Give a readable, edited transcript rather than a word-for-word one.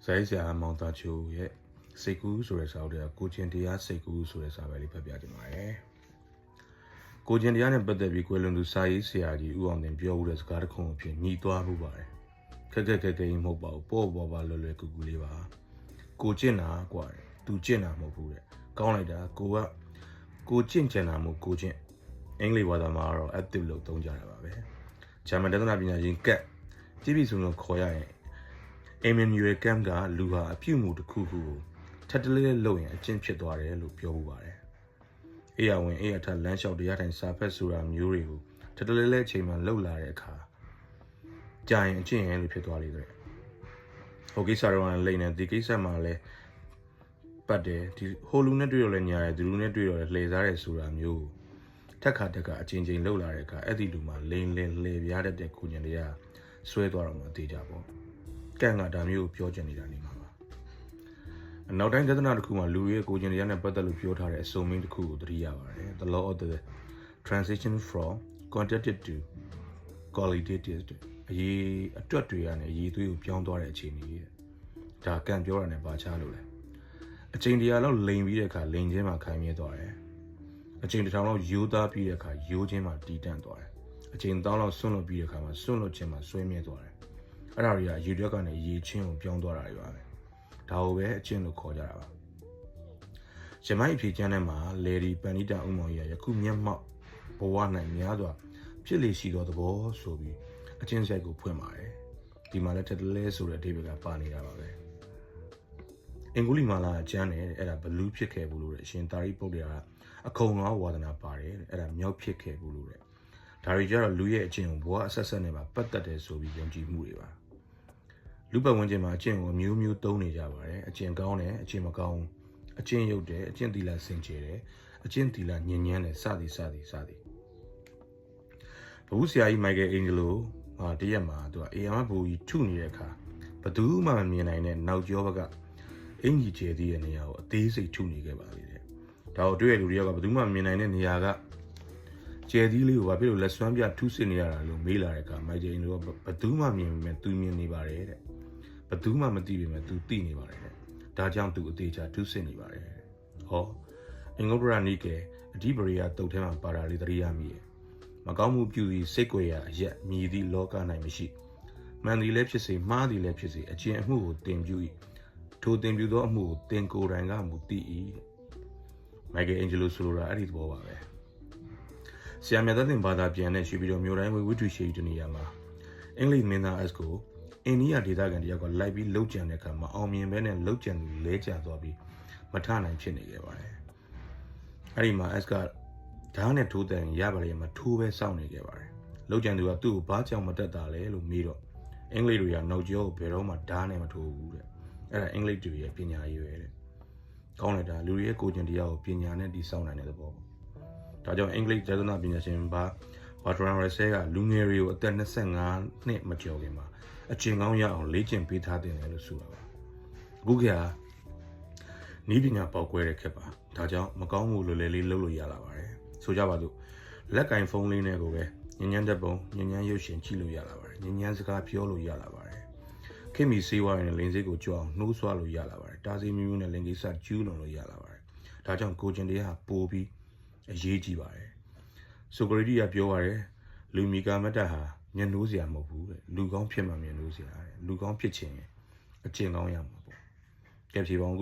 ဇိုင်းဆရာမောင်သားချိုရဲ့စိတ်ကူးဆိုတဲ့စာအုပ်တွေကကိုချင်းတရားစိတ်ကူးဆိုတဲ့စာပဲလေးဖတ်ပြကြပါမယ်။ကိုချင်းတရားနဲ့ပတ်သက်ပြီးကွယ်လွန်သူစာရေးဆရာကြီးဦးအောင်တင်ပြောဦးတဲ့စကားတစ်ခုအဖြစ်ညီသွားမှုပါတယ်။ခက်မဟုတ်ပါဘူး။ပေါ့လွယ်ကူလေးပါ။ကိုကျင့်တာကွာသူကျင့်တာမဟုတ်ဘူးတဲ့။ကောင်းလိုက်တာကိုကျင့်ကြံတာမို့ကိုကျင့်အင်္ဂလိပ်ဘာသာမှာတော့ active လို့သုံးကြတာပါပဲ။ဂျာမန်တက္ကသိုလ်ပညာရှင်ကတ်ကြည့်ပြီးဆိုလို့ခေါ်ရရင်Emmanuel Kant ကလူဟာအပြုမှုတစ်ခုခုကိုထပ်တလဲလုပ်ရင်အကျင့်ဖြစ်သွားတယ်လို့ပြောမှုပါတယ်။အေးရဝင်အေးရထလမ်းလျှောက်တရားထိုင်စာဖက်ဆိုတာမျိုးတွေကိုထပ်တလဲအချိန်မှလှုပ်လာတဲ့အခါကြာရင်အကျင့်ရလို့ဖြစ်သွားလိမ့်တယ်။ဟိုကိစ္စတော့လိမ့်နေဒီကိစ္စမှာလည်းပတ်တယ်ဒီဟိုလူနဲ့တွေ့တော့လဲညာတယ်ဒီလူနဲ့တွေ့တော့လဲလှည့်စားတယ်ဆိုတာမျိုးတက်ခါအချိန်လှုပ်လာတဲ့အခါအဲ့ဒီလူမှာလိန်လှည့်ပြားတတ်တဲ့ကိုဉဏ်တရားဆွဲသွားတော့မှသိကြပေါ့။ကန့်ကဒါမျိုးပြောချင်နေတာနေမှာပါ။နောက်တိုင်းသဒ္ဒနာတစ်ခုမှာလူရဲ့ကိုယ်ကျင်တရားနဲ့ပတ်သက်လို့ပြောထားတဲ့အစုံမင်းတစ်ခုကိုသတိရပါတယ်။ The law of the transition from quantitative to qualitative အရေးအတွက်တွေကနေအရေးသွေးကိုပြောင်းသွားတဲ့အခြေအနေရဲ့။ဒါကန့်ပြောတာနဲ့ဘာချလို့လဲ။အချိန်တရားလောက်လိန်ပြီးတဲ့အခါလိန်ချင်းမှာခိုင်မြဲသွားတယ်။အချိန်တစ်ထောင်လောက်ရိုးသားပြီးတဲ့အခါရိုးချင်းမှာတည်တံ့သွားတယ်။အချိန်တောင်းလောက်ဆွန့်လွတ်ပြီးတဲ့အခါမှာဆွန့်လွတ်ခြင်းမှာဆွဲမြဲသွားတယ်။အဲ့ဒါတွေကရေတွက်ကနေရေချင်းကိုပြောင်းသွားတာတွေပါပဲဒါကိုပဲအချင်းလို့ခေါ်ကြတာပါရမိုင်းအဖြေကျမ်းထဲမှာလေဒီပန်နီတာဥမောင်ရယခုမျက်မှောက်ဘဝ၌များစွာဖြစ်လေရှိသောသဘောဆိုပြီးအချင်းဆိုင်ကိုဖွင့်ပါတယ်ဒီမှာလည်းထက်တလဲဆိုတဲ့အဓိပ္ပာယ်ကပါနေတာပါပဲအင်္ဂုလိမာလာကျမ်းနဲ့အဲ့ဒါဘလူးဖြစ်ခဲ့ဘူးလို့အရှင်တာရိပုတ္တရာအခုံတော်ဝါဒနာပါတယ်အဲ့ဒါမြောက်ဖြစ်ခဲ့ဘူးလို့ဒါတွေကြတော့လူရဲ့အချင်းကိုဘဝအဆက်ဆက်နဲ့ပါပတ်သက်တယ်ဆိုပြီးယုံကြည်မှုတွေပါလူပတ်ဝန်းကျင်မှာအကျင့်ကိုမျိုးသုံးနေကြပါတယ်အကျင့်ကောင်းတယ်အကျင့်မကောင်းအကျင့်ရုပ်တယ်အကျင့်သီလစင်ကြယ်တယ်အကျင့်သီလညဉ့်ညမ်းတယ်စသည်ဘဝဆရာကြီးမိုက်ကယ်အင်ဂျလိုတရက်မှာသူကအေယာမဘူကြီးထုနေတဲ့အခါဘသူမှမမြင်နိုင်တဲ့နောက်ကျောဘက်ကအင်ကြီးကျဲသေးတဲ့နေရာကိုအသေးစိတ်ထုနေခဲ့ပါလေတဲ့ဒါကိုတွေ့ရလူတွေကဘသူမှမြင်နိုင်တဲ့နေရာကကျဲသီးလေးကိုဘာဖြစ်လို့လက်စွမ်းပြထုစစ်နေရတာလို့မေးလာတဲ့အခါမိုက်ကယ်အင်ဂျလိုကဘသူမှမြင်ပေမဲ့သူမြင်နေပါတယ်တဲ့ဘသူမှမသိပေမဲ့ तू သိနေပါတယ်တဲ့ဒါကြောင့် तू အသေးချာထုစစ်နေပါတယ်တဲ့ဟောအင်္ဂုပ္ပရနိကေအဓိပရိယတုတ်ထဲမှာပါတာလေးသတိရမိရဲ့မကောင်းမှုပြုပြီးစိတ်ကြွယ်ရာအရက်မြည်သည့်လောက၌မရှိမှန်သည်လည်းဖြစ်စေမှားသည်လည်းဖြစ်စေအကျင့်အမှုကိုတင်ပြု၏ထိုတင်ပြုသောအမှုကိုတင်ကိုယ်တိုင်ကမူသိ၏တဲ့မိုက်ကယ်အင်ဂျလိုဆိုလိုတာအဲ့ဒီသဘောပါပဲဆရာမြတ်တဲ့ဘာသာပြန်တဲ့ရွှေပြည်တော်မြို့တိုင်းဝိထုရှိတနေရာမှာအင်္ဂလိပ်မင်းသား S ကိုအိန္ဒိယဒေသခံတယောက်ကလိုက်ပြီးလှုပ်ကြံတဲ့အခါမှာအောင်မြင်ပဲနဲ့လှုပ်ကြံသူလဲကျသွားပြီးမထနိုင်ဖြစ်နေခဲ့ပါတယ်။အဲ့ဒီမှာ S ကဓာတ်နဲ့ထိုးတယ်ရပါလေမှာထိုးပဲစောင့်နေခဲ့ပါတယ်။လှုပ်ကြံသူကသူ့ကိုဘာကြောင့်မတက်တာလဲလို့မေးတော့အင်္ဂလိပ်တွေကနောက်ကျောကိုဘယ်တော့မှဓာတ်နဲ့မထိုးဘူးတဲ့။အဲ့ဒါအင်္ဂလိပ်တွေရဲ့ပညာရေးပဲတဲ့။ကောင်းလိုက်တာလူတွေရဲ့ကိုယ်ကျင်တရားကိုပညာနဲ့တည်ဆောက်နိုင်တဲ့သဘောပေါ့။ဒါကြောင့်အင်္ဂလိပ်ကျမ်းစာပညာရှင်ဘာထရန်ရက်ဆဲကလူငယ်တွေကိုအသက်25နှစ်မကျော်ခင်မှာအကျင့်ကောင်းရအောင်လေ့ကျင့်ပေးထားတယ်လို့ဆိုတာပါအခုကနီးပညာပေါက်ကွဲတဲ့ခက်ပါဒါကြောင့်မကောင်းမှုလိုလေလေးလုပ်လို့ရလာပါတယ်ဆိုကြပါစို့လက်ကင်ဖုန်းလေးနဲ့ကိုပဲညဉ့်ညမ်းတဲ့ပုံညဉ့်ညမ်းရုပ်ရှင်ကြည့်လို့ရလာပါတယ်ညဉ့်ညမ်းစကားပြောလို့ရလာပါတယ်ခင်မီစေးဝါးနဲ့လင်းစိတ်ကိုကြွအောင်နှိုးဆွလို့ရလာပါတယ်တားစီမျိုးနဲ့လင်ကိစ္စကျူးလွန်လို့ရလာပါတယ်ဒါကြောင့်ကိုကျင်တရားပို့ပြီးအရေးကြီးပါတယ်ဆိုကရေတီကပြောပါတယ်လူမီကာမတ္တဟာမျက်နှိုးစရာမဟုတ်ဘူးတဲ့လူကောင်းဖြစ်မှမျက်နှိုးစရာတဲ့လူကောင်းဖြစ်ခြင်းအကျင့်ကောင်းရမှာပေါ့ကဲဖြေပါအောင်